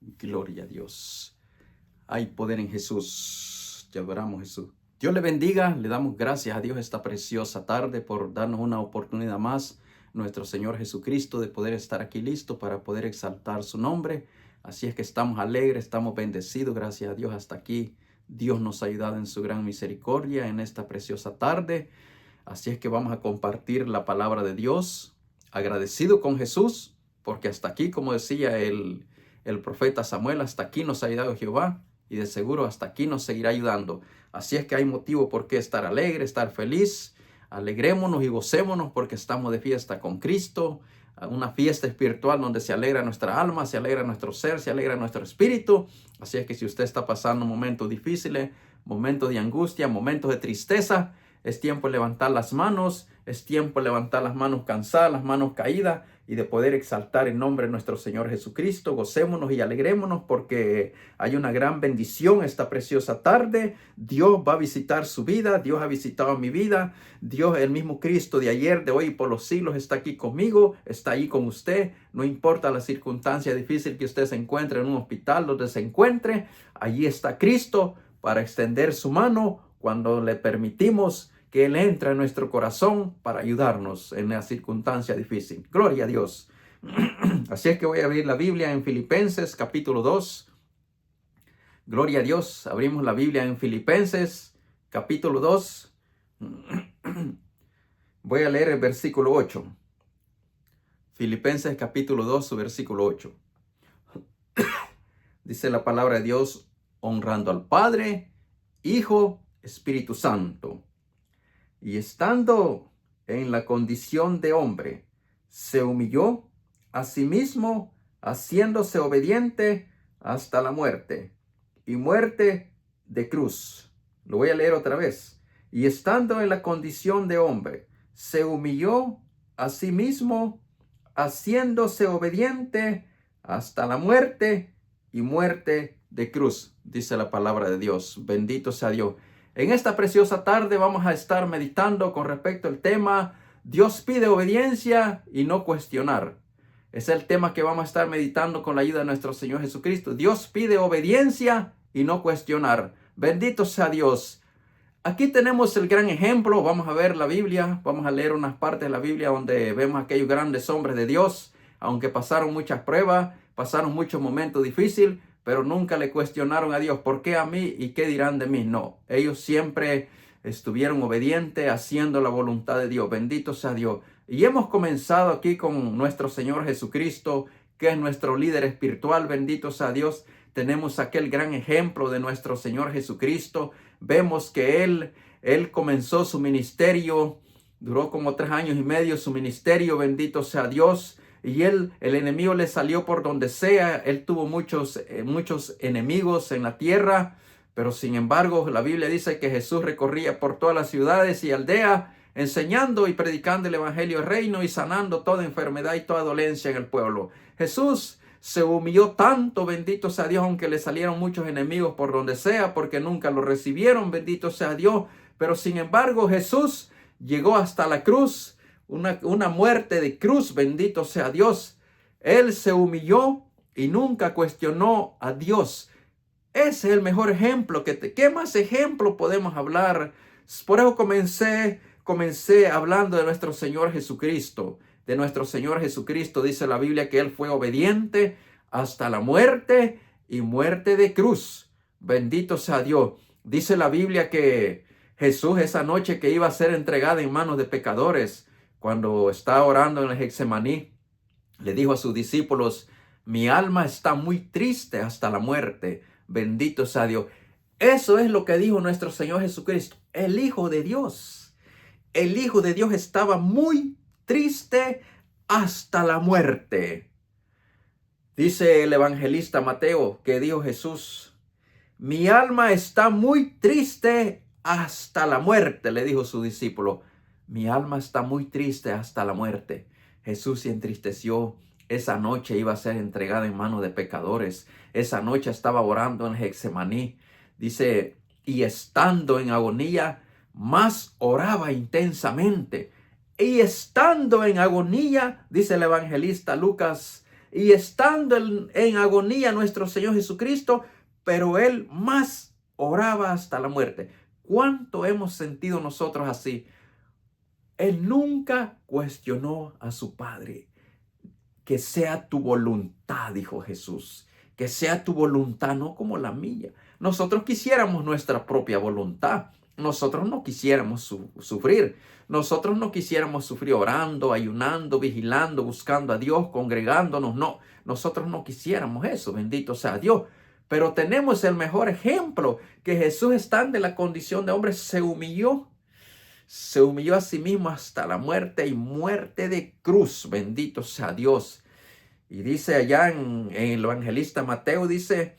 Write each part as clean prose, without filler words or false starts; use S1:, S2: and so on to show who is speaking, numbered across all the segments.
S1: Gloria a Dios. Hay poder en Jesús. Te adoramos, Jesús. Dios le bendiga. Le damos gracias a Dios esta preciosa tarde por darnos una oportunidad más, nuestro Señor Jesucristo, de poder estar aquí listo para poder exaltar su nombre. Así es que estamos alegres, estamos bendecidos. Gracias a Dios hasta aquí. Dios nos ha ayudado en su gran misericordia en esta preciosa tarde. Así es que vamos a compartir la palabra de Dios. Agradecido con Jesús, porque hasta aquí, como decía el profeta Samuel, hasta aquí nos ha ayudado Jehová y de seguro hasta aquí nos seguirá ayudando. Así es que hay motivo por qué estar alegre, estar feliz. Alegrémonos y gocémonos porque estamos de fiesta con Cristo. Una fiesta espiritual donde se alegra nuestra alma, se alegra nuestro ser, se alegra nuestro espíritu. Así es que si usted está pasando momentos difíciles, momentos de angustia, momentos de tristeza, es tiempo de levantar las manos, es tiempo de levantar las manos cansadas, las manos caídas y de poder exaltar el nombre de nuestro Señor Jesucristo. Gocémonos y alegrémonos porque hay una gran bendición esta preciosa tarde. Dios va a visitar su vida, Dios ha visitado mi vida. Dios, el mismo Cristo de ayer, de hoy y por los siglos, está aquí conmigo, está ahí con usted. No importa la circunstancia difícil que usted se encuentre en un hospital, donde se encuentre, allí está Cristo para extender su mano cuando le permitimos que Él entre en nuestro corazón para ayudarnos en la circunstancia difícil. Gloria a Dios. Así es que voy a abrir la Biblia en Filipenses capítulo 2. Gloria a Dios. Abrimos la Biblia en Filipenses capítulo 2. Voy a leer el versículo 8. Filipenses capítulo 2, su versículo 8. Dice la palabra de Dios, honrando al Padre, Hijo, Espíritu Santo. Y estando en la condición de hombre, se humilló a sí mismo, haciéndose obediente hasta la muerte, y muerte de cruz. Lo voy a leer otra vez. Y estando en la condición de hombre, se humilló a sí mismo, haciéndose obediente hasta la muerte, y muerte de cruz, dice la palabra de Dios. Bendito sea Dios. En esta preciosa tarde vamos a estar meditando con respecto al tema Dios pide obediencia y no cuestionar. Es el tema que vamos a estar meditando con la ayuda de nuestro Señor Jesucristo. Dios pide obediencia y no cuestionar. Bendito sea Dios. Aquí tenemos el gran ejemplo. Vamos a ver la Biblia. Vamos a leer unas partes de la Biblia donde vemos a aquellos grandes hombres de Dios. Aunque pasaron muchas pruebas, pasaron muchos momentos difíciles, pero nunca le cuestionaron a Dios, ¿por qué a mí y qué dirán de mí? No, ellos siempre estuvieron obedientes, haciendo la voluntad de Dios. Bendito sea Dios. Y hemos comenzado aquí con nuestro Señor Jesucristo, que es nuestro líder espiritual. Bendito sea Dios. Tenemos aquel gran ejemplo de nuestro Señor Jesucristo. Vemos que Él comenzó su ministerio, duró como 3 años y medio su ministerio. Bendito sea Dios. Y el enemigo le salió por donde sea. Él tuvo muchos enemigos en la tierra. Pero sin embargo, la Biblia dice que Jesús recorría por todas las ciudades y aldeas, enseñando y predicando el evangelio del reino y sanando toda enfermedad y toda dolencia en el pueblo. Jesús se humilló tanto, bendito sea Dios, aunque le salieron muchos enemigos por donde sea, porque nunca lo recibieron, bendito sea Dios. Pero sin embargo, Jesús llegó hasta la cruz. Una muerte de cruz, bendito sea Dios. Él se humilló y nunca cuestionó a Dios. Ese es el mejor ejemplo. ¿Qué más ejemplo podemos hablar? Por eso comencé hablando de nuestro Señor Jesucristo. De nuestro Señor Jesucristo dice la Biblia que Él fue obediente hasta la muerte y muerte de cruz. Bendito sea Dios. Dice la Biblia que Jesús esa noche que iba a ser entregado en manos de pecadores, cuando estaba orando en el Getsemaní, le dijo a sus discípulos, mi alma está muy triste hasta la muerte. Bendito sea Dios. Eso es lo que dijo nuestro Señor Jesucristo, el Hijo de Dios. El Hijo de Dios estaba muy triste hasta la muerte. Dice el evangelista Mateo que dijo Jesús, mi alma está muy triste hasta la muerte, le dijo su discípulo. Mi alma está muy triste hasta la muerte. Jesús se entristeció. Esa noche iba a ser entregada en manos de pecadores. Esa noche estaba orando en Getsemaní. Dice, y estando en agonía, más oraba intensamente. Y estando en agonía, dice el evangelista Lucas, y estando en agonía nuestro Señor Jesucristo, pero Él más oraba hasta la muerte. ¿Cuánto hemos sentido nosotros así? Él nunca cuestionó a su Padre. Que sea tu voluntad, dijo Jesús. Que sea tu voluntad, no como la mía. Nosotros quisiéramos nuestra propia voluntad. Nosotros no quisiéramos sufrir. Nosotros no quisiéramos sufrir orando, ayunando, vigilando, buscando a Dios, congregándonos. No, nosotros no quisiéramos eso, bendito sea Dios. Pero tenemos el mejor ejemplo, que Jesús, estando en la condición de hombre, se humilló a sí mismo hasta la muerte y muerte de cruz. Bendito sea Dios. Y dice allá en el evangelista Mateo, dice,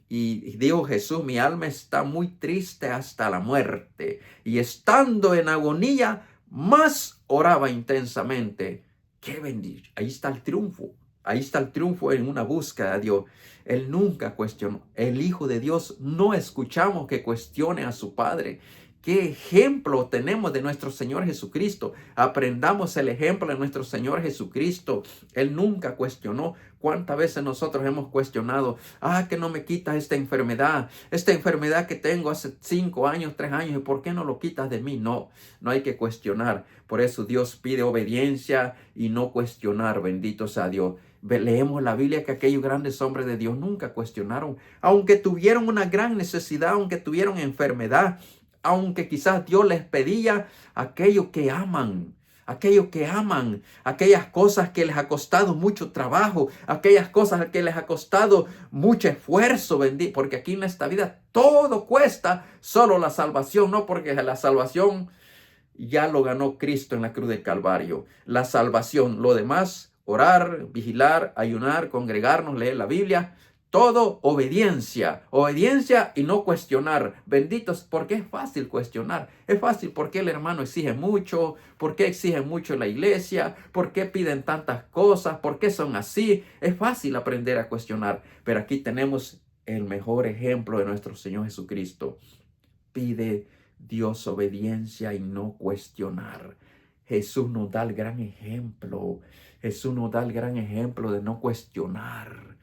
S1: y dijo Jesús, mi alma está muy triste hasta la muerte. Y estando en agonía, más oraba intensamente. ¡Qué bendición! Ahí está el triunfo. Ahí está el triunfo en una búsqueda de Dios. Él nunca cuestionó. El Hijo de Dios no escuchamos que cuestione a su Padre. ¿Qué ejemplo tenemos de nuestro Señor Jesucristo? Aprendamos el ejemplo de nuestro Señor Jesucristo. Él nunca cuestionó. ¿Cuántas veces nosotros hemos cuestionado? Que no me quitas esta enfermedad que tengo hace 5 años, 3 años, ¿y por qué no lo quitas de mí? No, no hay que cuestionar. Por eso Dios pide obediencia y no cuestionar. Bendito sea Dios. Leemos la Biblia que aquellos grandes hombres de Dios nunca cuestionaron, aunque tuvieron una gran necesidad, aunque tuvieron enfermedad, aunque quizás Dios les pedía aquello que aman, aquellas cosas que les ha costado mucho trabajo, aquellas cosas que les ha costado mucho esfuerzo, porque aquí en esta vida todo cuesta, solo la salvación, no, porque la salvación ya lo ganó Cristo en la cruz del Calvario. La salvación, lo demás, orar, vigilar, ayunar, congregarnos, leer la Biblia, todo obediencia y no cuestionar. Benditos, porque es fácil cuestionar. Es fácil porque el hermano exige mucho, porque exige mucho la iglesia, porque piden tantas cosas, porque son así. Es fácil aprender a cuestionar. Pero aquí tenemos el mejor ejemplo de nuestro Señor Jesucristo. Pide Dios obediencia y no cuestionar. Jesús nos da el gran ejemplo. Jesús nos da el gran ejemplo de no cuestionar.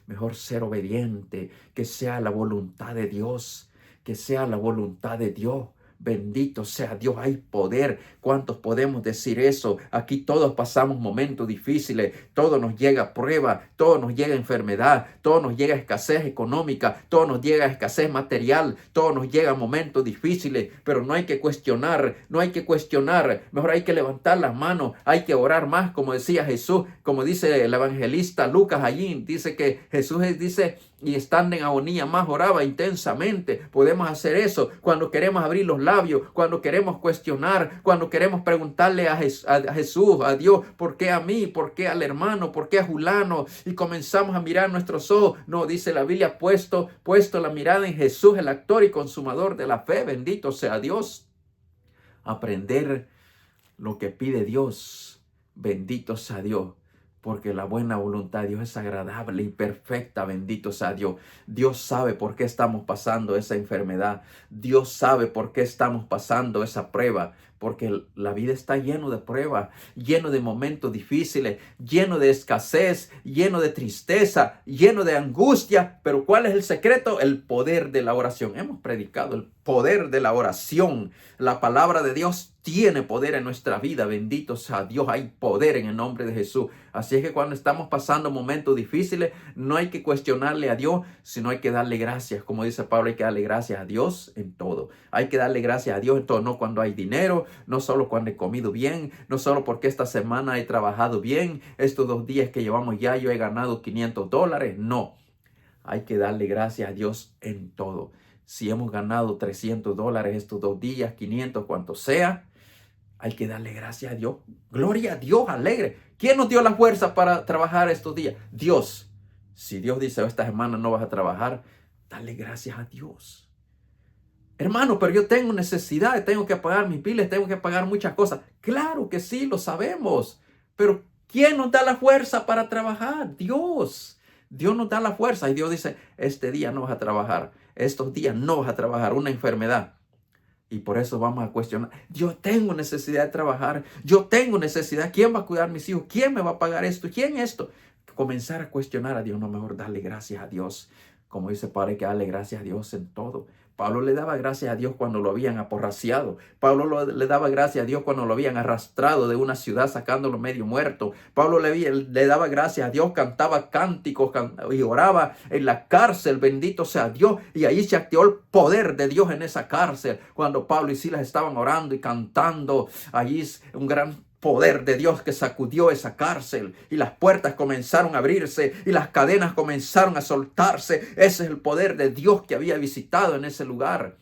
S1: Mejor ser obediente, que sea la voluntad de Dios, que sea la voluntad de Dios. Bendito sea Dios, hay poder. ¿Cuántos podemos decir eso? Aquí todos pasamos momentos difíciles, todo nos llega prueba, todo nos llega enfermedad, todo nos llega escasez económica, todo nos llega escasez material, todo nos llega momentos difíciles, pero no hay que cuestionar, mejor hay que levantar las manos, hay que orar más, como decía Jesús, como dice el evangelista Lucas allí, dice que Jesús dice, y estando en agonía más oraba intensamente. Podemos hacer eso cuando queremos abrir los labios, cuando queremos cuestionar, cuando queremos preguntarle a Jesús, a Dios, ¿por qué a mí? ¿Por qué al hermano? ¿Por qué a Julano? Y comenzamos a mirar nuestros ojos. No, dice la Biblia, puesto la mirada en Jesús, el actor y consumador de la fe. Bendito sea Dios. Aprender lo que pide Dios. Bendito sea Dios. Porque la buena voluntad de Dios es agradable y perfecta. Bendito sea Dios. Dios sabe por qué estamos pasando esa enfermedad. Dios sabe por qué estamos pasando esa prueba. Porque la vida está lleno de pruebas, lleno de momentos difíciles, lleno de escasez, lleno de tristeza, lleno de angustia. Pero ¿cuál es el secreto? El poder de la oración. Hemos predicado el poder de la oración. La palabra de Dios tiene poder en nuestra vida. Bendito sea Dios. Hay poder en el nombre de Jesús. Así es que cuando estamos pasando momentos difíciles, no hay que cuestionarle a Dios, sino hay que darle gracias. Como dice Pablo, hay que darle gracias a Dios en todo. Hay que darle gracias a Dios en todo. No cuando hay dinero, no solo cuando he comido bien, no solo porque esta semana he trabajado bien, estos 2 días que llevamos ya yo he ganado $500. No, hay que darle gracias a Dios en todo. Si hemos ganado $300 estos 2 días, 500, cuanto sea, hay que darle gracias a Dios. Gloria a Dios, alegre. ¿Quién nos dio la fuerza para trabajar estos días? Dios. Si Dios dice, esta semana no vas a trabajar, dale gracias a Dios. Hermano, pero yo tengo necesidades, tengo que pagar mis biles, tengo que pagar muchas cosas. Claro que sí, lo sabemos. Pero ¿quién nos da la fuerza para trabajar? Dios. Dios nos da la fuerza y Dios dice, este día no vas a trabajar, estos días no vas a trabajar, una enfermedad. Y por eso vamos a cuestionar, yo tengo necesidad de trabajar, yo tengo necesidad, ¿quién va a cuidar a mis hijos? ¿Quién me va a pagar esto? ¿Quién esto? comenzar a cuestionar a Dios, no, mejor darle gracias a Dios. Como dice Padre, que darle gracias a Dios en todo. Pablo le daba gracias a Dios cuando lo habían aporraciado. Pablo le daba gracias a Dios cuando lo habían arrastrado de una ciudad sacándolo medio muerto. Pablo le daba gracias a Dios, cantaba cánticos y oraba en la cárcel, bendito sea Dios. Y ahí se activó el poder de Dios en esa cárcel. Cuando Pablo y Silas estaban orando y cantando, allí es un gran poder de Dios que sacudió esa cárcel y las puertas comenzaron a abrirse y las cadenas comenzaron a soltarse. Ese es el poder de Dios que había visitado en ese lugar.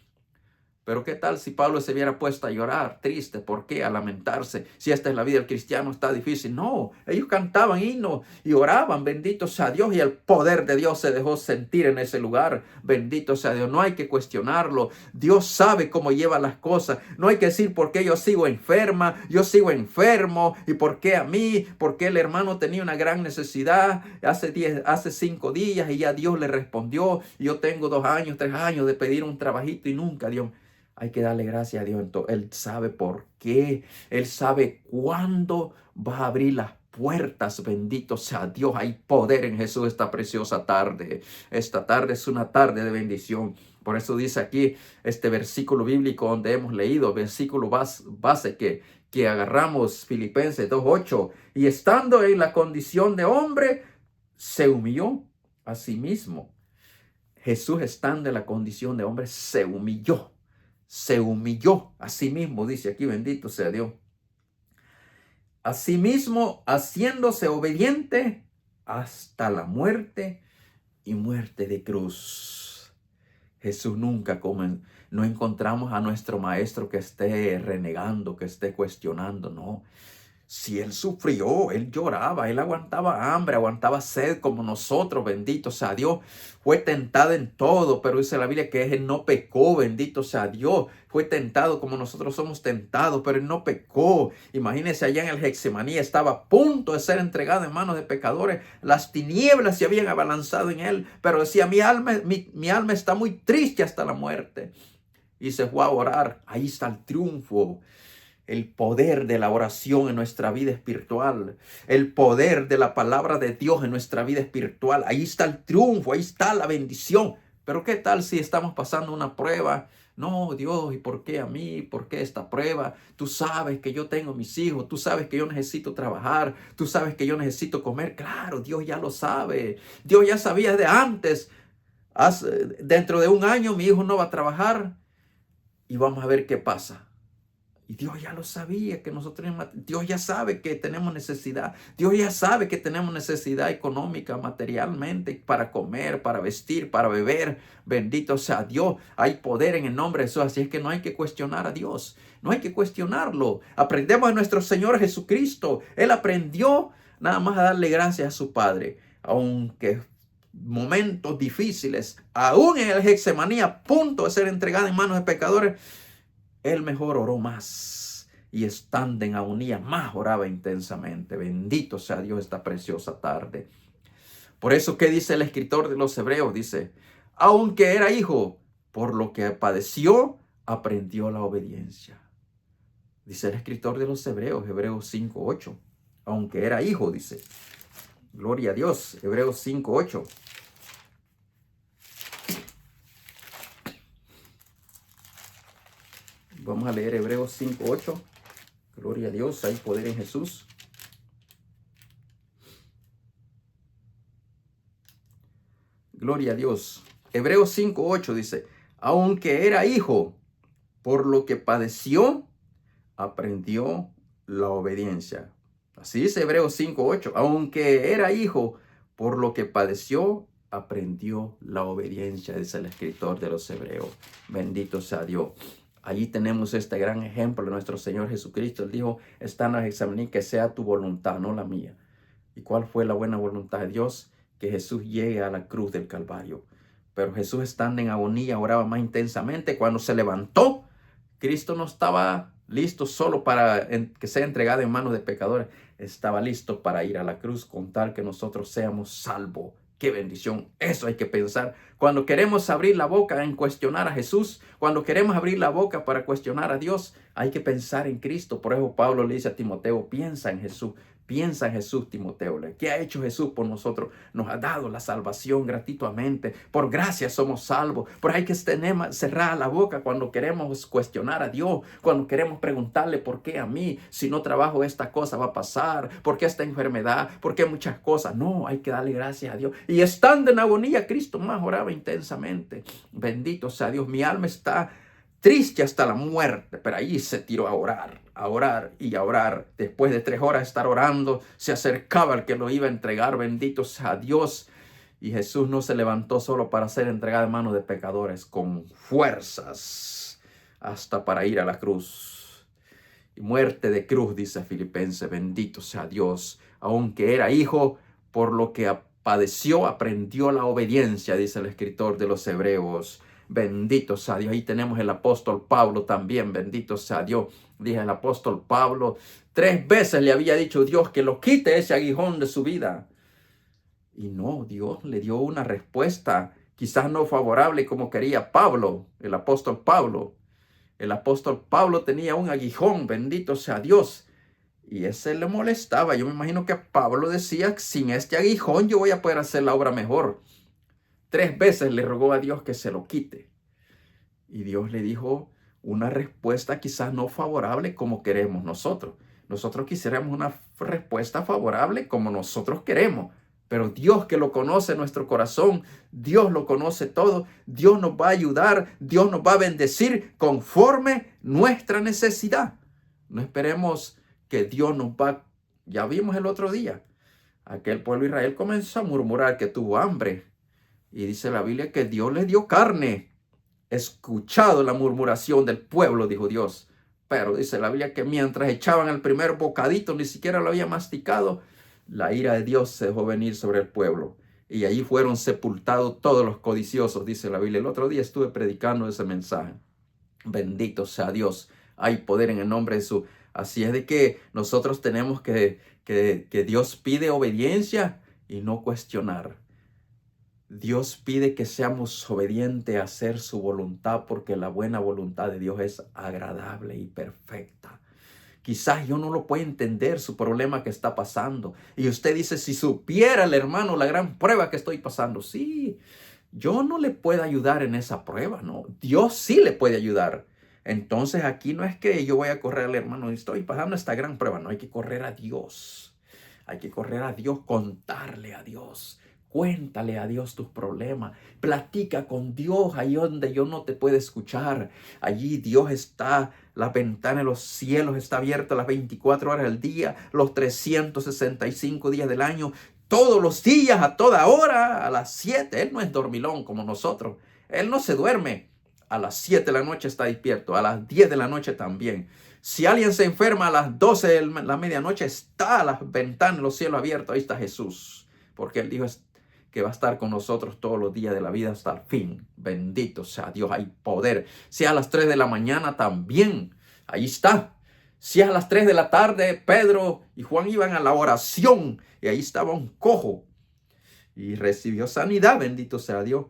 S1: Pero qué tal si Pablo se hubiera puesto a llorar, triste, ¿por qué? A lamentarse. Si esta es la vida del cristiano, está difícil. No, ellos cantaban himnos y oraban, bendito sea Dios, y el poder de Dios se dejó sentir en ese lugar. Bendito sea Dios, no hay que cuestionarlo. Dios sabe cómo lleva las cosas. No hay que decir por qué yo sigo enferma, yo sigo enfermo, y por qué a mí, porque el hermano tenía una gran necesidad hace 5 días y ya Dios le respondió. Yo tengo 2 años, 3 años de pedir un trabajito y nunca Dios. Hay que darle gracias a Dios. Él sabe por qué. Él sabe cuándo va a abrir las puertas. Bendito sea Dios. Hay poder en Jesús esta preciosa tarde. Esta tarde es una tarde de bendición. Por eso dice aquí este versículo bíblico donde hemos leído, versículo base que agarramos, Filipenses 2:8. Y estando en la condición de hombre, se humilló a sí mismo. Jesús, estando en la condición de hombre, se humilló. Se humilló a sí mismo, dice aquí, bendito sea Dios. Asimismo, haciéndose obediente hasta la muerte y muerte de cruz. Jesús nunca, como no encontramos a nuestro maestro que esté renegando, que esté cuestionando, no. Si él sufrió, él lloraba, él aguantaba hambre, aguantaba sed como nosotros, bendito sea Dios. Fue tentado en todo, pero dice la Biblia que él no pecó, bendito sea Dios. Fue tentado como nosotros somos tentados, pero él no pecó. Imagínense, allá en el Getsemaní estaba a punto de ser entregado en manos de pecadores. Las tinieblas se habían abalanzado en él, pero decía, mi alma está muy triste hasta la muerte. Y se fue a orar. Ahí está el triunfo. El poder de la oración en nuestra vida espiritual. El poder de la palabra de Dios en nuestra vida espiritual. Ahí está el triunfo, ahí está la bendición. Pero ¿qué tal si estamos pasando una prueba? No, Dios, ¿y por qué a mí? ¿Por qué esta prueba? Tú sabes que yo tengo mis hijos. Tú sabes que yo necesito trabajar. Tú sabes que yo necesito comer. Claro, Dios ya lo sabe. Dios ya sabía de antes. Dentro de 1 año mi hijo no va a trabajar. Y vamos a ver qué pasa. Y Dios ya lo sabía, que nosotros, Dios ya sabe que tenemos necesidad. Dios ya sabe que tenemos necesidad económica, materialmente, para comer, para vestir, para beber. Bendito sea Dios. Hay poder en el nombre de Jesús. Así es que no hay que cuestionar a Dios. No hay que cuestionarlo. Aprendemos de nuestro Señor Jesucristo. Él aprendió nada más a darle gracias a su Padre. Aunque momentos difíciles, aún en el Getsemaní, a punto de ser entregado en manos de pecadores, él mejor oró más, y estando en agonía más oraba intensamente. Bendito sea Dios esta preciosa tarde. Por eso, ¿qué dice el escritor de los Hebreos? Dice, aunque era hijo, por lo que padeció, aprendió la obediencia. Dice el escritor de los Hebreos, Hebreos 5:8. Aunque era hijo, dice. Gloria a Dios, Hebreos 5:8. Vamos a leer Hebreos 5:8. Gloria a Dios, hay poder en Jesús. Gloria a Dios. Hebreos 5:8 dice, aunque era hijo, por lo que padeció, aprendió la obediencia. Así dice Hebreos 5:8. Aunque era hijo, por lo que padeció, aprendió la obediencia, dice el escritor de los Hebreos. Bendito sea Dios. Allí tenemos este gran ejemplo de nuestro Señor Jesucristo. Él dijo, está en el Getsemaní, que sea tu voluntad, no la mía. ¿Y cuál fue la buena voluntad de Dios? Que Jesús llegue a la cruz del Calvario. Pero Jesús, estando en agonía, oraba más intensamente. Cuando se levantó, Cristo no estaba listo solo para que sea entregado en manos de pecadores. Estaba listo para ir a la cruz con tal que nosotros seamos salvos. ¡Qué bendición! Eso hay que pensar. Cuando queremos abrir la boca en cuestionar a Jesús, cuando queremos abrir la boca para cuestionar a Dios, hay que pensar en Cristo. Por eso Pablo le dice a Timoteo, piensa en Jesús, Piensa en Jesús, Timoteo. ¿Qué ha hecho Jesús por nosotros? Nos ha dado la salvación gratuitamente. Por gracia somos salvos. Pero hay que tener cerrada la boca cuando queremos cuestionar a Dios, cuando queremos preguntarle por qué a mí, si no trabajo esta cosa va a pasar, por qué esta enfermedad, por qué muchas cosas. No, hay que darle gracias a Dios. Y estando en agonía, Cristo más oraba intensamente. Bendito sea Dios. Mi alma está triste hasta la muerte, pero ahí se tiró a orar y a orar. Después de 3 horas de estar orando, se acercaba el que lo iba a entregar. Bendito sea Dios. Y Jesús no se levantó solo para ser entregado en manos de pecadores, con fuerzas hasta para ir a la cruz. Y muerte de cruz, dice Filipenses. Bendito sea Dios. Aunque era hijo, por lo que padeció, aprendió la obediencia, dice el escritor de los Hebreos. Bendito sea Dios. Ahí tenemos el apóstol Pablo también. Bendito sea Dios. Dije el apóstol Pablo. 3 veces le había dicho Dios que lo quite ese aguijón de su vida. Y no, Dios le dio una respuesta quizás no favorable como quería Pablo, el apóstol Pablo. El apóstol Pablo tenía un aguijón. Bendito sea Dios. Y ese le molestaba. Yo me imagino que Pablo decía, sin este aguijón yo voy a poder hacer la obra mejor. 3 veces le rogó a Dios que se lo quite. Y Dios le dijo una respuesta quizás no favorable como queremos nosotros. Nosotros quisiéramos una respuesta favorable como nosotros queremos. Pero Dios, que lo conoce nuestro corazón, Dios lo conoce todo, Dios nos va a ayudar, Dios nos va a bendecir conforme nuestra necesidad. No esperemos que Dios nos va. Ya vimos el otro día, aquel pueblo de Israel comenzó a murmurar que tuvo hambre. Y dice la Biblia que Dios les dio carne. Escuchado la murmuración del pueblo, dijo Dios. Pero dice la Biblia que mientras echaban el primer bocadito, ni siquiera lo había masticado, la ira de Dios se dejó venir sobre el pueblo. Y allí fueron sepultados todos los codiciosos, dice la Biblia. El otro día estuve predicando ese mensaje. Bendito sea Dios. Hay poder en el nombre de Jesús. Así es de que nosotros tenemos que Dios pide obediencia y no cuestionar. Dios pide que seamos obedientes a hacer su voluntad, porque la buena voluntad de Dios es agradable y perfecta. Quizás yo no lo pueda entender, su problema que está pasando. Y usted dice, si supiera el hermano la gran prueba que estoy pasando. Sí, yo no le puedo ayudar en esa prueba, ¿no? Dios sí le puede ayudar. Entonces aquí no es que yo voy a correr al hermano, estoy pasando esta gran prueba. No, hay que correr a Dios. Hay que correr a Dios, contarle a Dios. Cuéntale a Dios tus problemas. Platica con Dios ahí donde yo no te puedo escuchar. Allí Dios está. La ventana de los cielos está abierta las 24 horas del día, los 365 días del año. Todos los días, a toda hora, a las 7. Él no es dormilón como nosotros. Él no se duerme. A las 7 de la noche está despierto. A las 10 de la noche también. Si alguien se enferma a las 12 de la medianoche, está a las ventanas de los cielos abiertos. Ahí está Jesús. Porque Él dijo que va a estar con nosotros todos los días de la vida hasta el fin. Bendito sea Dios, hay poder. Si a las 3 de la mañana también, ahí está. Si a las 3 de la tarde, Pedro y Juan iban a la oración y ahí estaba un cojo y recibió sanidad, bendito sea Dios.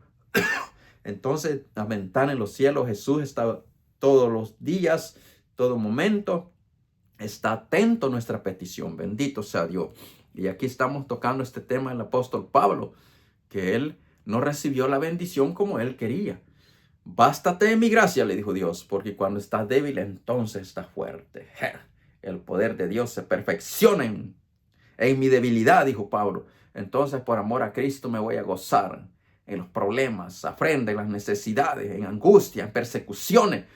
S1: Entonces, la ventana en los cielos, Jesús está todos los días, todo momento, está atento a nuestra petición, bendito sea Dios. Y aquí estamos tocando este tema del apóstol Pablo, que él no recibió la bendición como él quería. Bástate de mi gracia, le dijo Dios, porque cuando estás débil, entonces estás fuerte. El poder de Dios se perfecciona en mi debilidad, dijo Pablo. Entonces, por amor a Cristo, me voy a gozar en los problemas, afrenta, en las necesidades, en angustia, en persecuciones.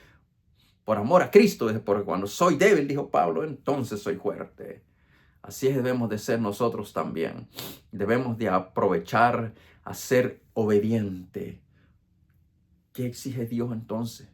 S1: Por amor a Cristo, porque cuando soy débil, dijo Pablo, entonces soy fuerte. Así debemos de ser nosotros también. Debemos de aprovechar a ser obediente. ¿Qué exige Dios entonces?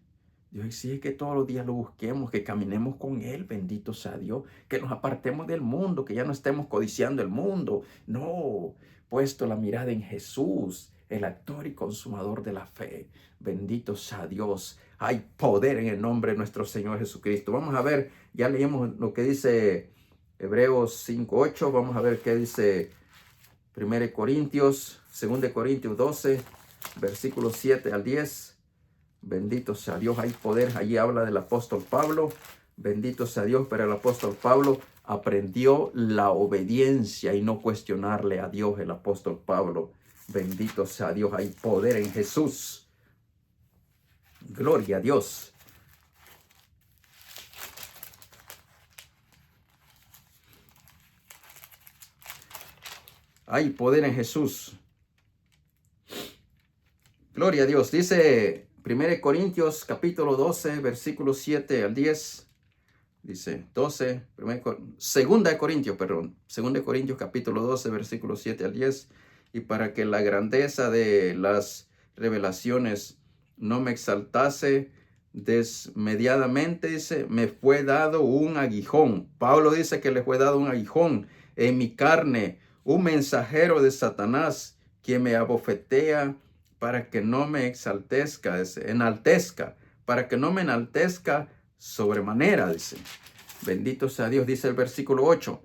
S1: Dios exige que todos los días lo busquemos, que caminemos con Él, bendito sea Dios, que nos apartemos del mundo, que ya no estemos codiciando el mundo. No, puesto la mirada en Jesús, el actor y consumador de la fe. Bendito sea Dios. Hay poder en el nombre de nuestro Señor Jesucristo. Vamos a ver, ya leímos lo que dice Hebreos 5:8. Vamos a ver qué dice 1 Corintios, 2 Corintios 12, versículos 7 al 10. Bendito sea Dios, hay poder. Allí habla del apóstol Pablo. Bendito sea Dios, pero el apóstol Pablo aprendió la obediencia y no cuestionarle a Dios, el apóstol Pablo. Bendito sea Dios, hay poder en Jesús. Gloria a Dios. Hay poder en Jesús. Gloria a Dios. Dice 1 Corintios capítulo 12, versículos 7 al 10. Dice 12, 2 Corintios capítulo 12, versículos 7 al 10. Y para que la grandeza de las revelaciones no me exaltase desmediadamente, dice, me fue dado un aguijón. Pablo dice que le fue dado un aguijón en mi carne, un mensajero de Satanás que me abofetea para que no me enaltezca, para que no me enaltezca sobremanera, dice. Bendito sea Dios, dice el versículo 8.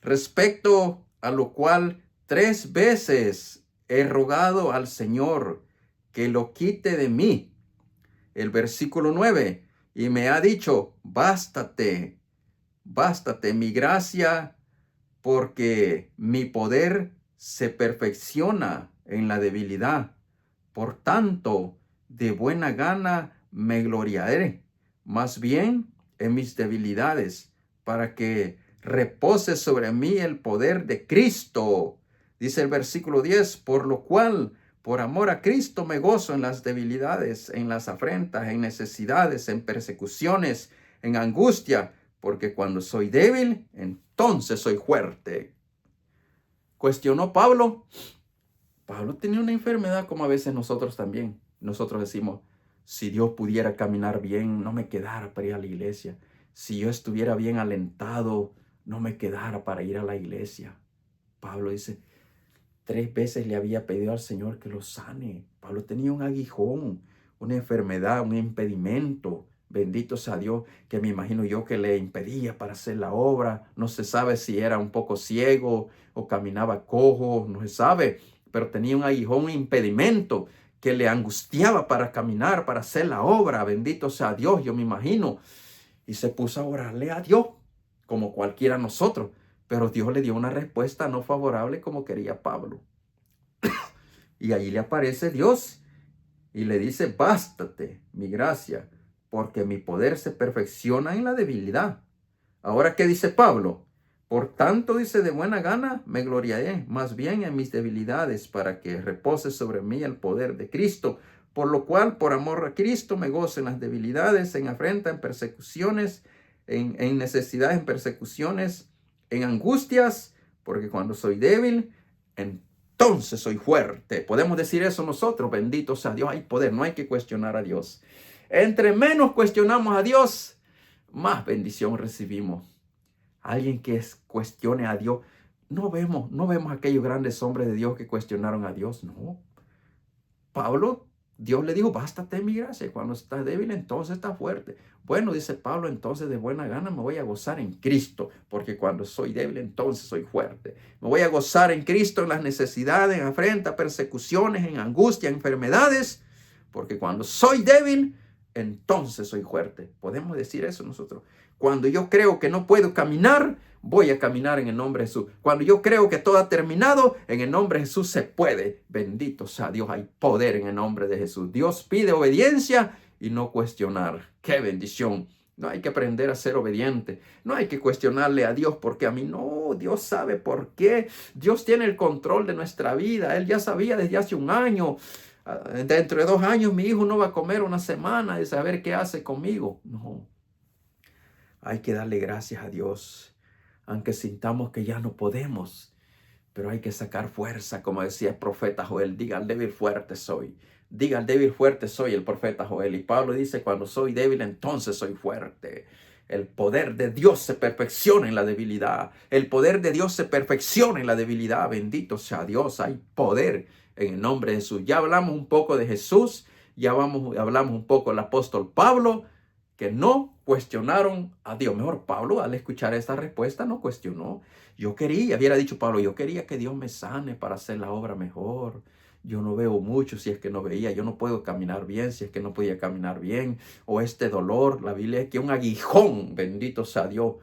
S1: Respecto a lo cual 3 veces he rogado al Señor que lo quite de mí. El versículo 9. Y me ha dicho, bástate mi gracia, porque mi poder se perfecciona en la debilidad. Por tanto, de buena gana me gloriaré, más bien en mis debilidades, para que repose sobre mí el poder de Cristo. Dice el versículo 10, por lo cual, por amor a Cristo, me gozo en las debilidades, en las afrentas, en necesidades, en persecuciones, en angustia, porque cuando soy débil, entonces soy fuerte. Cuestionó Pablo. Pablo tenía una enfermedad como a veces nosotros también. Nosotros decimos, si Dios pudiera caminar bien, no me quedara para ir a la iglesia. Si yo estuviera bien alentado, no me quedara para ir a la iglesia. Pablo dice, 3 veces le había pedido al Señor que lo sane. Pablo tenía un aguijón, una enfermedad, un impedimento. Bendito sea Dios, que me imagino yo que le impedía para hacer la obra. No se sabe si era un poco ciego o caminaba cojo, no se sabe. Pero tenía un aguijón, un impedimento que le angustiaba para caminar, para hacer la obra. Bendito sea Dios, yo me imagino. Y se puso a orarle a Dios, como cualquiera de nosotros. Pero Dios le dio una respuesta no favorable como quería Pablo. Y ahí le aparece Dios y le dice, bástate mi gracia, porque mi poder se perfecciona en la debilidad. Ahora, ¿qué dice Pablo? Por tanto, dice, de buena gana me gloriaré, más bien en mis debilidades, para que repose sobre mí el poder de Cristo. Por lo cual, por amor a Cristo, me gozo en las debilidades, en afrenta, en persecuciones, en necesidades, en persecuciones, en angustias, porque cuando soy débil, entonces soy fuerte. Podemos decir eso nosotros, bendito sea Dios, hay poder, no hay que cuestionar a Dios. Entre menos cuestionamos a Dios, más bendición recibimos. Alguien que cuestione a Dios. No vemos aquellos grandes hombres de Dios que cuestionaron a Dios, no. Pablo, Dios le dijo, bástate mi gracia, cuando estás débil, entonces estás fuerte. Bueno, dice Pablo, entonces de buena gana me voy a gozar en Cristo, porque cuando soy débil, entonces soy fuerte. Me voy a gozar en Cristo en las necesidades, en afrenta, persecuciones, en angustia, enfermedades, porque cuando soy débil, entonces soy fuerte. Podemos decir eso nosotros. Cuando yo creo que no puedo caminar, voy a caminar en el nombre de Jesús. Cuando yo creo que todo ha terminado, en el nombre de Jesús se puede. Bendito sea Dios, hay poder en el nombre de Jesús. Dios pide obediencia y no cuestionar. ¡Qué bendición! No hay que aprender a ser obediente. No hay que cuestionarle a Dios porque a mí no. Dios sabe por qué. Dios tiene el control de nuestra vida. Él ya sabía desde hace un año. Dentro de 2 años mi hijo no va a comer una semana de saber qué hace conmigo. No. Hay que darle gracias a Dios. Aunque sintamos que ya no podemos, pero hay que sacar fuerza, como decía el profeta Joel, diga al débil fuerte soy, diga al débil fuerte soy, el profeta Joel. Y Pablo dice, cuando soy débil, entonces soy fuerte. El poder de Dios se perfecciona en la debilidad. El poder de Dios se perfecciona en la debilidad. Bendito sea Dios, hay poder en el nombre de Jesús. Ya hablamos un poco de Jesús, hablamos un poco del apóstol Pablo, que no cuestionaron a Dios. Mejor Pablo, al escuchar esta respuesta, no cuestionó. Hubiera dicho Pablo, yo quería que Dios me sane para hacer la obra mejor. Yo no veo mucho si es que no veía. Yo no puedo caminar bien si es que no podía caminar bien. O este dolor, la Biblia es que un aguijón, bendito sea Dios,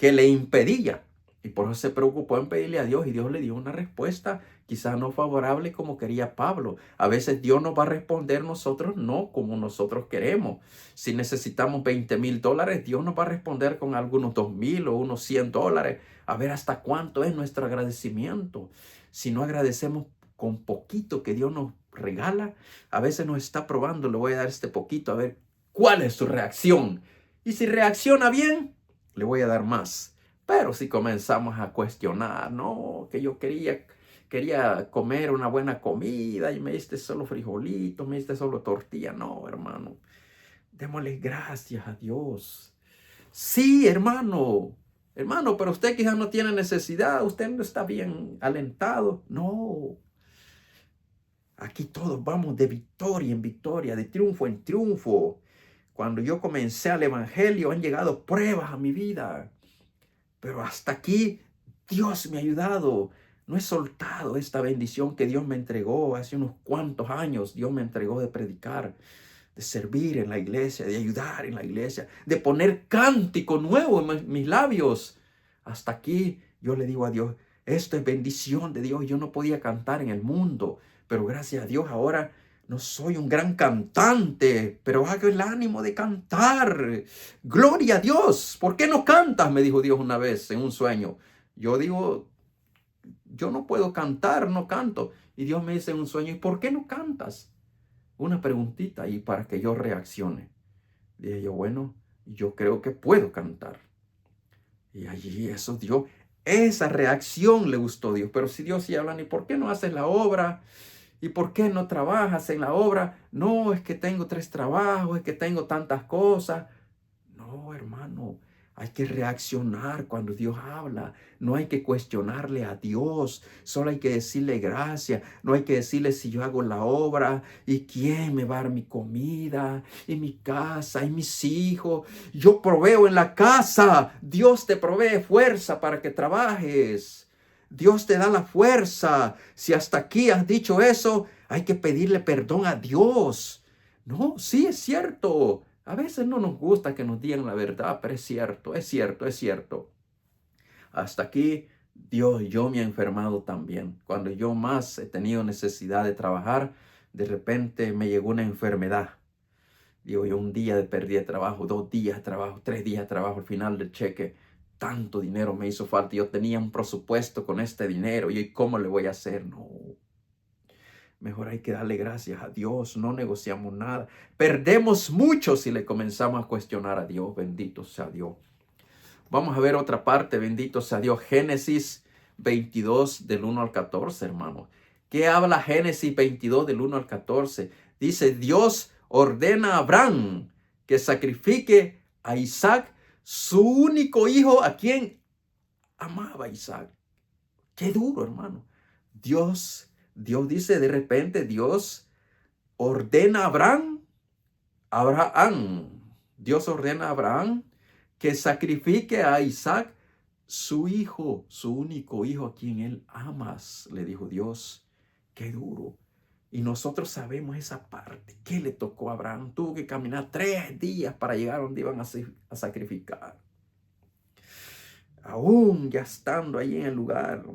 S1: que le impedía. Y por eso se preocupó en pedirle a Dios y Dios le dio una respuesta quizás no favorable como quería Pablo. A veces Dios nos va a responder nosotros no como nosotros queremos. Si necesitamos $20,000, Dios nos va a responder con algunos 2,000 o unos $100. A ver hasta cuánto es nuestro agradecimiento. Si no agradecemos con poquito que Dios nos regala, a veces nos está probando, le voy a dar este poquito a ver cuál es su reacción. Y si reacciona bien, le voy a dar más. Pero si comenzamos a cuestionar, no, que yo quería comer una buena comida y me diste solo frijolitos, me diste solo tortilla. No, hermano, démosle gracias a Dios. Sí, hermano, pero usted quizás no tiene necesidad, usted no está bien alentado. No, aquí todos vamos de victoria en victoria, de triunfo en triunfo. Cuando yo comencé al evangelio han llegado pruebas a mi vida. Pero hasta aquí Dios me ha ayudado. No he soltado esta bendición que Dios me entregó hace unos cuantos años. Dios me entregó de predicar, de servir en la iglesia, de ayudar en la iglesia, de poner cántico nuevo en mis labios. Hasta aquí yo le digo a Dios, esto es bendición de Dios. Yo no podía cantar en el mundo, pero gracias a Dios ahora no soy un gran cantante, pero hago el ánimo de cantar. Gloria a Dios. ¿Por qué no cantas? Me dijo Dios una vez en un sueño. Yo digo, yo no puedo cantar, no canto. Y Dios me dice en un sueño, ¿y por qué no cantas? Una preguntita y para que yo reaccione. Dije yo, bueno, yo creo que puedo cantar. Y allí eso dio, esa reacción le gustó a Dios. Pero si Dios sí habla, ¿y por qué no haces la obra? ¿Y por qué no trabajas en la obra? No, es que tengo 3 trabajos, es que tengo tantas cosas. No, hermano, hay que reaccionar cuando Dios habla. No hay que cuestionarle a Dios. Solo hay que decirle gracias. No hay que decirle si yo hago la obra y quién me va a dar mi comida y mi casa y mis hijos. Yo proveo en la casa. Dios te provee fuerza para que trabajes. Dios te da la fuerza. Si hasta aquí has dicho eso, hay que pedirle perdón a Dios. No, sí es cierto. A veces no nos gusta que nos digan la verdad, pero es cierto, es cierto, es cierto. Hasta aquí, Dios, yo me he enfermado también. Cuando yo más he tenido necesidad de trabajar, de repente me llegó una enfermedad. Digo, yo un día perdí de trabajo, 2 días de trabajo, 3 días de trabajo, al final del cheque, tanto dinero me hizo falta. Yo tenía un presupuesto con este dinero y ¿cómo le voy a hacer? No. Mejor hay que darle gracias a Dios, no negociamos nada. Perdemos mucho si le comenzamos a cuestionar a Dios, bendito sea Dios. Vamos a ver otra parte, bendito sea Dios. Génesis 22 del 1 al 14, hermano. ¿Qué habla Génesis 22 del 1 al 14? Dice, Dios ordena a Abraham que sacrifique a Isaac, su único hijo, a quien amaba Isaac. Qué duro, hermano. Dios dice de repente, Dios ordena a Dios ordena a Abraham que sacrifique a Isaac, su hijo, su único hijo a quien él amas, le dijo Dios. Qué duro. Y nosotros sabemos esa parte. ¿Qué le tocó a Abraham? Tuvo que caminar 3 días para llegar a donde iban a sacrificar. Aún ya estando ahí en el lugar,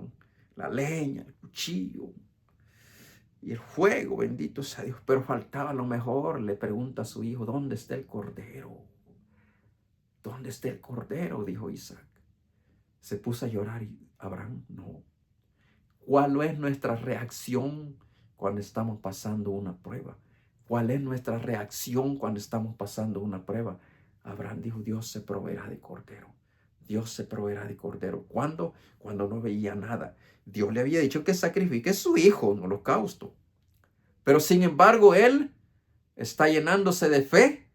S1: la leña, el cuchillo y el fuego, bendito sea Dios. Pero faltaba lo mejor. Le pregunta a su hijo, ¿dónde está el cordero? ¿Dónde está el cordero? Dijo Isaac. Se puso a llorar y Abraham no. ¿Cuál es nuestra reacción cuando estamos pasando una prueba? ¿Cuál es nuestra reacción cuando estamos pasando una prueba? Abraham dijo, Dios se proveerá de cordero. Dios se proveerá de cordero. ¿Cuándo? Cuando no veía nada. Dios le había dicho que sacrifique a su hijo en holocausto. Pero sin embargo, él está llenándose de fe.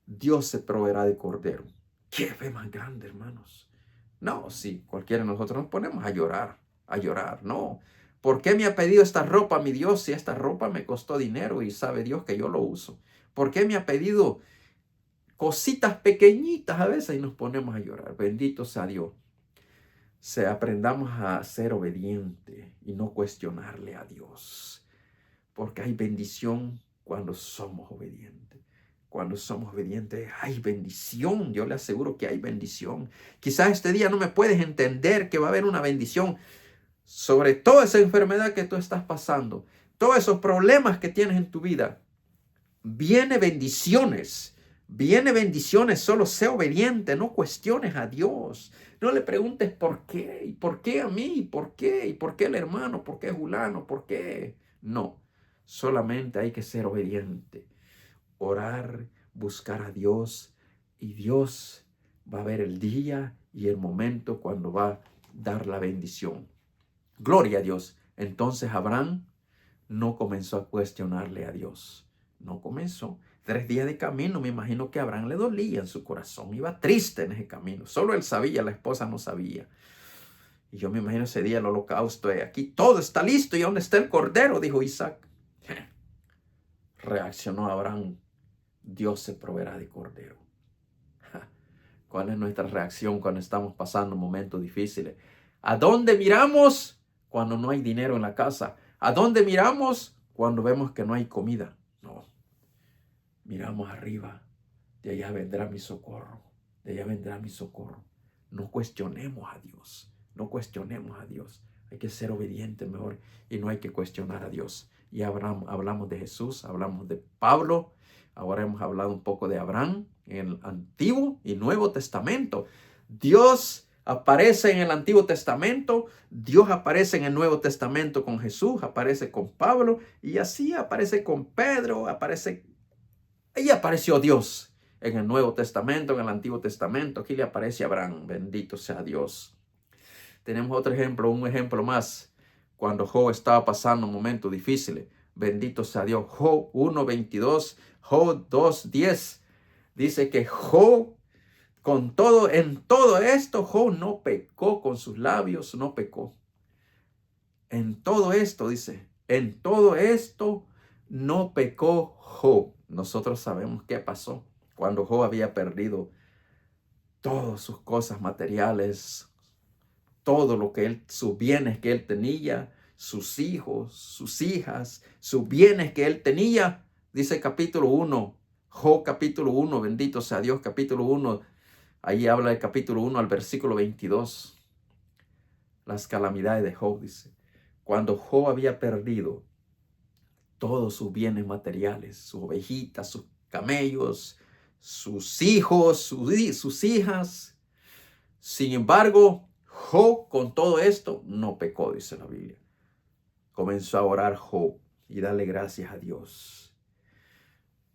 S1: Dios se proveerá de cordero. ¡Qué fe más grande, hermanos! No, sí, cualquiera de nosotros nos ponemos a llorar, no. ¿Por qué me ha pedido esta ropa, mi Dios, si esta ropa me costó dinero y sabe Dios que yo lo uso? ¿Por qué me ha pedido cositas pequeñitas a veces y nos ponemos a llorar? Bendito sea Dios. Aprendamos a ser obedientes y no cuestionarle a Dios. Porque hay bendición cuando somos obedientes. Cuando somos obedientes, hay bendición. Yo le aseguro que hay bendición. Quizás este día no me puedes entender que va a haber una bendición sobre toda esa enfermedad que tú estás pasando, todos esos problemas que tienes en tu vida. Viene bendiciones. Viene bendiciones. Solo sé obediente. No cuestiones a Dios. No le preguntes por qué. ¿Y por qué a mí? ¿Y por qué? ¿Y por qué el hermano? ¿Por qué Julano? ¿Por qué? No. Solamente hay que ser obediente. Orar, buscar a Dios, y Dios va a ver el día y el momento cuando va a dar la bendición. Gloria a Dios. Entonces Abraham no comenzó a cuestionarle a Dios. No comenzó. 3 días de camino, me imagino que a Abraham le dolía en su corazón. Iba triste en ese camino. Solo él sabía, la esposa no sabía. Y yo me imagino ese día el holocausto. Aquí todo está listo. ¿Y dónde está el cordero?, dijo Isaac. Reaccionó Abraham: Dios se proveerá de cordero. ¿Cuál es nuestra reacción cuando estamos pasando momentos difíciles? ¿A dónde miramos cuando no hay dinero en la casa? ¿A dónde miramos cuando vemos que no hay comida? No. Miramos arriba. De allá vendrá mi socorro. De allá vendrá mi socorro. No cuestionemos a Dios. No cuestionemos a Dios. Hay que ser obediente mejor y no hay que cuestionar a Dios. Y hablamos de Jesús, hablamos de Pablo. Ahora hemos hablado un poco de Abraham en el Antiguo y Nuevo Testamento. Dios aparece en el Antiguo Testamento, Dios aparece en el Nuevo Testamento con Jesús, aparece con Pablo y así aparece con Pedro, ahí apareció Dios en el Nuevo Testamento, en el Antiguo Testamento. Aquí le aparece a Abraham. Bendito sea Dios. Tenemos otro ejemplo, un ejemplo más. Cuando Job estaba pasando momentos difíciles. Bendito sea Dios. Job 1:22, Job 2:10. Dice que Job, en todo esto, Job no pecó con sus labios, no pecó. En todo esto, dice, en todo esto no pecó Job. Nosotros sabemos qué pasó cuando Job había perdido todas sus cosas materiales, todo lo que sus bienes que él tenía, sus hijos, sus hijas, sus bienes que él tenía. Dice capítulo 1, Job capítulo 1, bendito sea Dios, capítulo 1, ahí habla del capítulo 1 al versículo 22. Las calamidades de Job, dice. Cuando Job había perdido todos sus bienes materiales, sus ovejitas, sus camellos, sus hijos, sus hijas. Sin embargo, Job con todo esto no pecó, dice la Biblia. Comenzó a orar Job y darle gracias a Dios.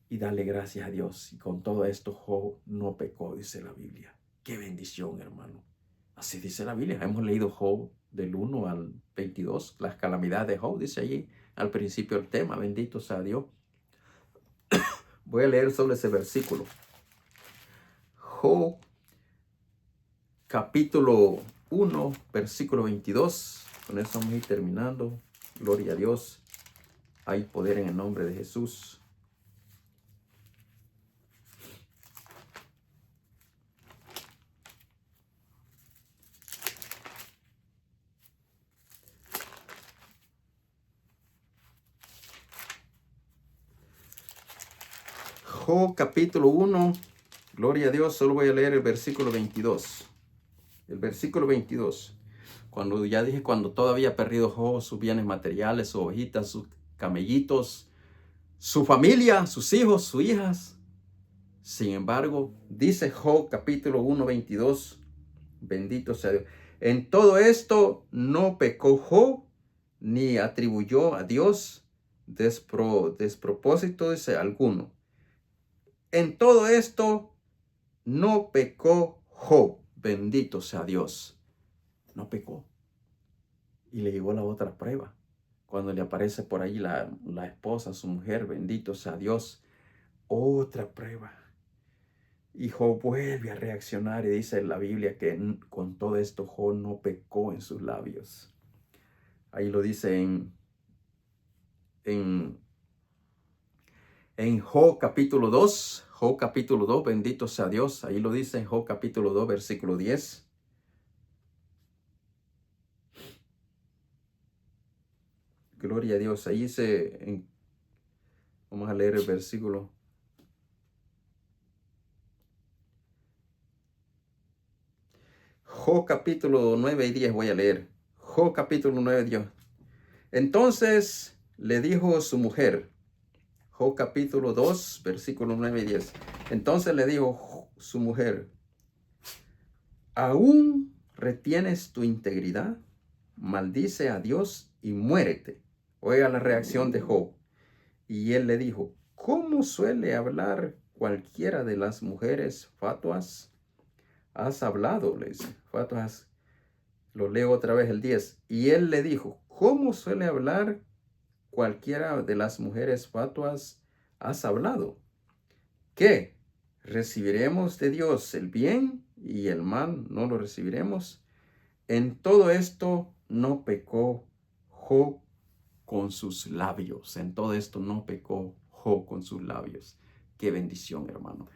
S1: Y darle gracias a Dios. Y con todo esto Job no pecó, dice la Biblia. Qué bendición, hermano. Así dice la Biblia. Hemos leído Job del 1 al 22. Las calamidades de Job, dice allí al principio el tema. Bendito sea Dios. Voy a leer solo ese versículo. Job capítulo 1, versículo 22. Con eso vamos a ir terminando. Gloria a Dios. Hay poder en el nombre de Jesús. Job capítulo 1. Gloria a Dios. Solo voy a leer el versículo 22. El versículo 22. Cuando ya dije, cuando todo había perdido Job sus bienes materiales, sus ovejitas, sus camellitos, su familia, sus hijos, sus hijas. Sin embargo, dice Job capítulo 1, 22. Bendito sea Dios. En todo esto no pecó Job, ni atribuyó a Dios despropósito, dice alguno. En todo esto no pecó Job. Bendito sea Dios. No pecó. Y le llegó la otra prueba. Cuando le aparece por ahí la esposa, su mujer, bendito sea Dios. Otra prueba. Y Job vuelve a reaccionar y dice en la Biblia que con todo esto Job no pecó en sus labios. Ahí lo dice en Job capítulo 2. Job capítulo 2, bendito sea Dios. Ahí lo dice en Job capítulo 2, versículo 10. Gloria a Dios. Ahí vamos a leer el versículo. Job capítulo 9 y 10 voy a leer. Job capítulo 9 y 10. Entonces le dijo su mujer, Job capítulo 2, versículo 9 y 10. Entonces le dijo su mujer, ¿aún retienes tu integridad? Maldice a Dios y muérete. Oiga la reacción de Job. Y él le dijo, ¿cómo suele hablar cualquiera de las mujeres fatuas? Has hablado, le dice, fatuas. Lo leo otra vez el 10. Y él le dijo, ¿cómo suele hablar cualquiera de las mujeres fatuas? Has hablado. ¿Qué? ¿Recibiremos de Dios el bien y el mal no lo recibiremos? En todo esto no pecó Job con sus labios. En todo esto no pecó Job con sus labios. Qué bendición, hermano.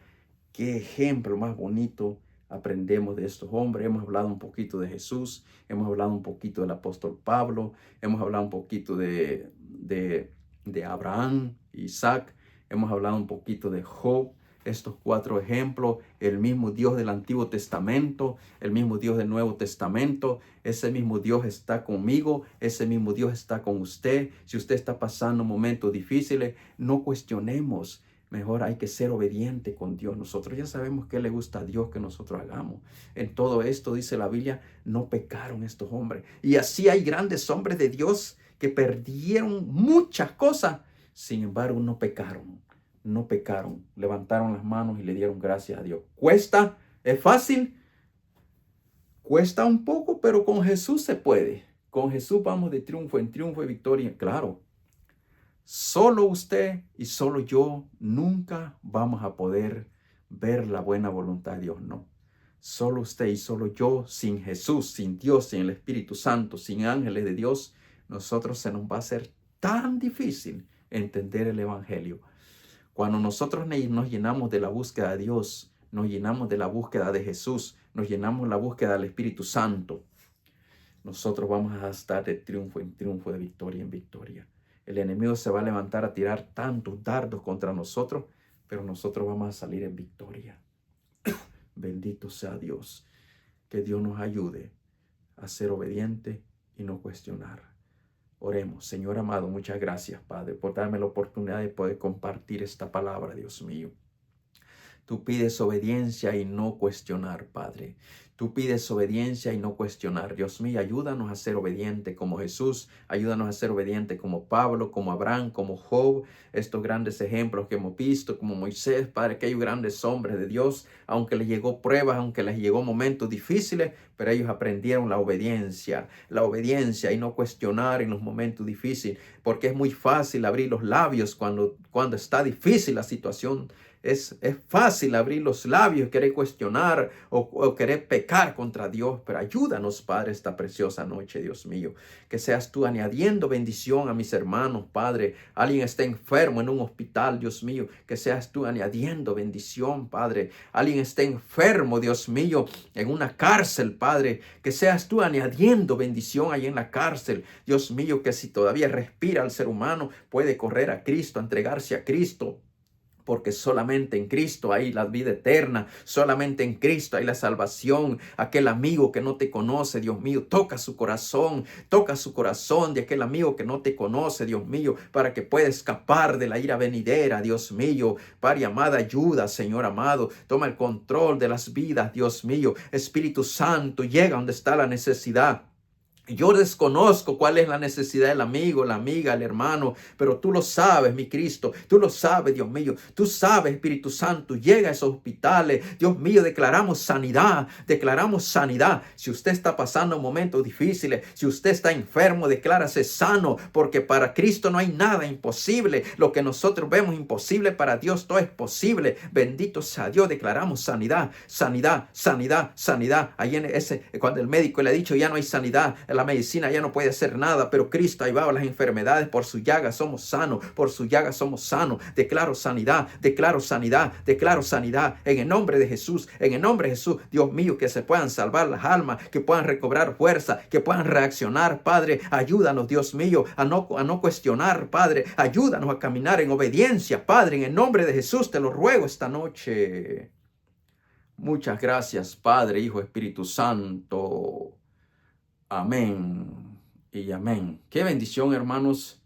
S1: Qué ejemplo más bonito aprendemos de estos hombres. Hemos hablado un poquito de Jesús, hemos hablado un poquito del apóstol Pablo, hemos hablado un poquito de Abraham, Isaac, hemos hablado un poquito de Job. Estos 4 ejemplos, el mismo Dios del Antiguo Testamento, el mismo Dios del Nuevo Testamento, ese mismo Dios está conmigo, ese mismo Dios está con usted. Si usted está pasando momentos difíciles, no cuestionemos. Mejor hay que ser obediente con Dios. Nosotros ya sabemos qué le gusta a Dios que nosotros hagamos. En todo esto, dice la Biblia, no pecaron estos hombres. Y así hay grandes hombres de Dios que perdieron muchas cosas. Sin embargo, no pecaron. No pecaron. Levantaron las manos y le dieron gracias a Dios. ¿Cuesta? ¿Es fácil? Cuesta un poco, pero con Jesús se puede. Con Jesús vamos de triunfo en triunfo y victoria. Claro. Solo usted y solo yo nunca vamos a poder ver la buena voluntad de Dios, no. Solo usted y solo yo, sin Jesús, sin Dios, sin el Espíritu Santo, sin ángeles de Dios, nosotros se nos va a hacer tan difícil entender el Evangelio. Cuando nosotros nos llenamos de la búsqueda de Dios, nos llenamos de la búsqueda de Jesús, nos llenamos de la búsqueda del Espíritu Santo, nosotros vamos a estar de triunfo en triunfo, de victoria en victoria. El enemigo se va a levantar a tirar tantos dardos contra nosotros, pero nosotros vamos a salir en victoria. Bendito sea Dios. Que Dios nos ayude a ser obediente y no cuestionar. Oremos. Señor amado, muchas gracias, Padre, por darme la oportunidad de poder compartir esta palabra, Dios mío. Tú pides obediencia y no cuestionar, Padre. Tú pides obediencia y no cuestionar. Dios mío, ayúdanos a ser obedientes como Jesús. Ayúdanos a ser obedientes como Pablo, como Abraham, como Job. Estos grandes ejemplos que hemos visto, como Moisés, Padre, aquellos grandes hombres de Dios, aunque les llegó pruebas, aunque les llegó momentos difíciles, pero ellos aprendieron la obediencia y no cuestionar en los momentos difíciles, porque es muy fácil abrir los labios cuando está difícil la situación. Es fácil abrir los labios, querer cuestionar o querer pecar contra Dios, pero ayúdanos, Padre, esta preciosa noche, Dios mío, que seas tú añadiendo bendición a mis hermanos, Padre. Alguien está enfermo en un hospital, Dios mío, que seas tú añadiendo bendición, Padre. Alguien está enfermo, Dios mío, en una cárcel, Padre, que seas tú añadiendo bendición ahí en la cárcel, Dios mío, que si todavía respira el ser humano, puede correr a Cristo, entregarse a Cristo. Porque solamente en Cristo hay la vida eterna, solamente en Cristo hay la salvación. Aquel amigo que no te conoce, Dios mío, toca su corazón de aquel amigo que no te conoce, Dios mío, para que pueda escapar de la ira venidera, Dios mío. Padre amada, ayuda, Señor amado, toma el control de las vidas, Dios mío. Espíritu Santo, llega donde está la necesidad. Yo desconozco cuál es la necesidad del amigo, la amiga, el hermano, pero tú lo sabes, mi Cristo, tú lo sabes, Dios mío, tú sabes, Espíritu Santo, llega a esos hospitales, Dios mío, declaramos sanidad, Si usted está pasando momentos difíciles, si usted está enfermo, declárase sano, porque para Cristo no hay nada imposible. Lo que nosotros vemos imposible, para Dios todo es posible. Bendito sea Dios, declaramos sanidad. Ahí en cuando el médico le ha dicho ya no hay sanidad, la medicina ya no puede hacer nada, pero Cristo ha llevado las enfermedades, por su llaga somos sanos, Declaro sanidad, en el nombre de Jesús, Dios mío, que se puedan salvar las almas, que puedan recobrar fuerza, que puedan reaccionar, Padre. Ayúdanos, Dios mío, a no cuestionar, Padre. Ayúdanos a caminar en obediencia, Padre, en el nombre de Jesús te lo ruego esta noche. Muchas gracias, Padre, Hijo, Espíritu Santo. Amén y amén. Qué bendición, hermanos.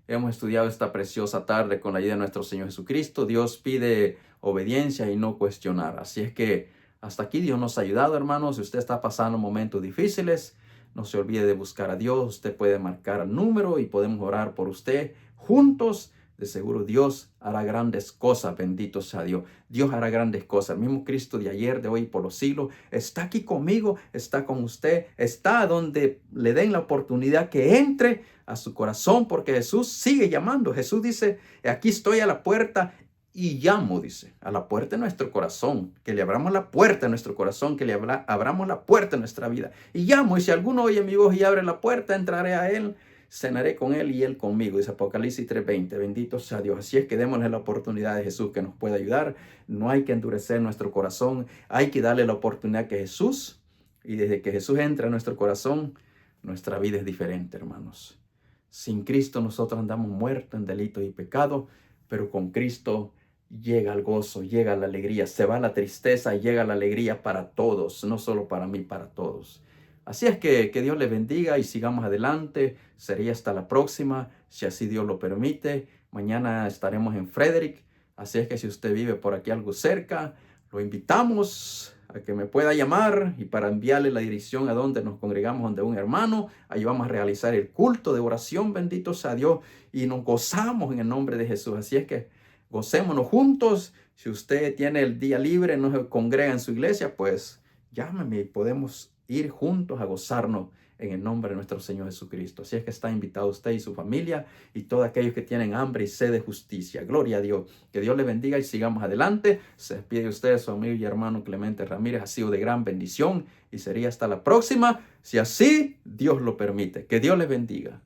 S1: Hemos estudiado esta preciosa tarde con la ayuda de nuestro Señor Jesucristo. Dios pide obediencia y no cuestionar. Así es que hasta aquí Dios nos ha ayudado, hermanos. Si usted está pasando momentos difíciles, no se olvide de buscar a Dios. Usted puede marcar el número y podemos orar por usted juntos. De seguro Dios hará grandes cosas, bendito sea Dios. Dios hará grandes cosas. El mismo Cristo de ayer, de hoy, por los siglos, está aquí conmigo, está con usted, está donde le den la oportunidad que entre a su corazón, porque Jesús sigue llamando. Jesús dice, aquí estoy a la puerta y llamo, dice, a la puerta de nuestro corazón, que le abramos la puerta de nuestro corazón, que le abramos la puerta de nuestra vida. Y llamo, y si alguno oye mi voz y abre la puerta, entraré a él, cenaré con él y él conmigo, dice Apocalipsis 3:20. Bendito sea Dios. Así es que démosle la oportunidad de Jesús que nos pueda ayudar. No hay que endurecer nuestro corazón, hay que darle la oportunidad que Jesús, y desde que Jesús entra en nuestro corazón, nuestra vida es diferente, hermanos. Sin Cristo nosotros andamos muertos en delitos y pecados, pero con Cristo llega el gozo, llega la alegría, se va la tristeza y llega la alegría para todos, no solo para mí, para todos. Así es que Dios les bendiga y sigamos adelante. Sería hasta la próxima, si así Dios lo permite. Mañana estaremos en Frederick. Así es que si usted vive por aquí algo cerca, lo invitamos a que me pueda llamar y para enviarle la dirección a donde nos congregamos, donde un hermano. Ahí vamos a realizar el culto de oración, bendito sea Dios, y nos gozamos en el nombre de Jesús. Así es que gocémonos juntos. Si usted tiene el día libre, no se congrega en su iglesia, pues llámame y podemos ir juntos a gozarnos en el nombre de nuestro Señor Jesucristo. Así es que está invitado usted y su familia y todos aquellos que tienen hambre y sed de justicia. Gloria a Dios. Que Dios le bendiga y sigamos adelante. Se despide de usted, su amigo y hermano Clemente Ramírez. Ha sido de gran bendición y sería hasta la próxima, si así Dios lo permite. Que Dios le bendiga.